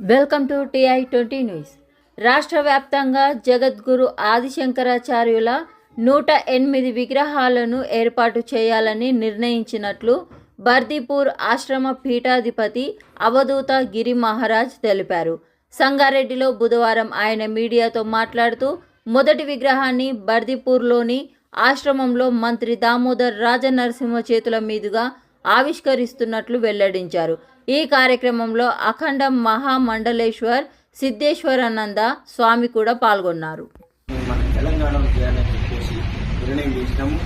Welcome to TI20 news. రాష్ట్ర వ్యాప్తంగా జగద్గురు ఆదిశంకరాచార్యుల 108 విగ్రహాలను ఏర్పాటు చేయాలని నిర్ణయించినట్లు బర్దిపూర్ ఆశ్రమ పీఠాధిపతి అవధూత గిరి మహారాజ్ తెలిపారు. సంగారెడ్డిలో బుధవారం ఆయన మీడియాతో మాట్లాడుతూ మొదటి విగ్రహాన్ని బర్దిపూర్లోని ఆశ్రమంలో మంత్రి దామోదర్ రాజనరసింహ చేతుల మీదుగా ఆవిష్కరిస్తున్నట్లు వెల్లడించారు. ఈ కార్యక్రమంలో అఖండ మహామండలేశ్వర్ సిద్ధేశ్వరానంద స్వామి కూడా పాల్గొన్నారు. మన తెలంగాణలో చేయాలని చెప్పేసి నిర్ణయం చేసినాము.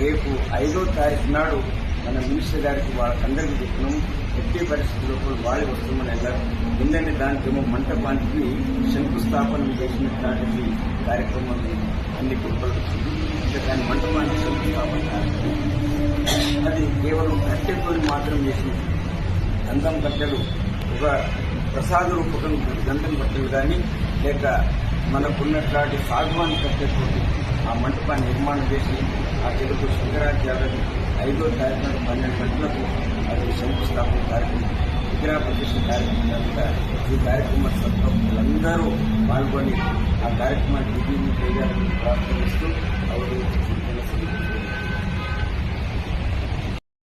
రేపు 5వ తారీఖు నాడు మన మినిస్టర్ గారికి వాళ్ళకందరికీ చెప్పినాము. ఎట్టి పరిస్థితుల్లో కూడా వాళ్ళు వస్తామని అన్నారు. ఎందుకంటే దానికేమో మంటపానికి శంకుస్థాపన చేసినటువంటి కార్యక్రమం అన్ని కుటుంబాలు దాని మంటపానికి శంకుస్థాపన కార్యక్రమం అది కేవలం కట్టెతో మాత్రం చేసింది. గంధం కట్టెలు ఒక ప్రసాద రూపకం గంధం కట్టెలు కానీ లేక మనకున్నట్లాంటి సాగువాన్ని కట్టేటువంటి ఆ మంటపాన్ని నిర్మాణం చేసి ఆ తెలుగు శంకరాచార్యులు 5వ తారీఖు 12 గంటలకు అది శంకుస్థాపన కార్యక్రమం విగ్రహ ప్రతిష్ఠ కార్యక్రమం కనుక ఈ కార్యక్రమ సభ్యులందరూ పాల్గొని ఆ కార్యక్రమాన్ని విజయం చేయాలని ప్రార్థిస్తూ అవరోధించారు.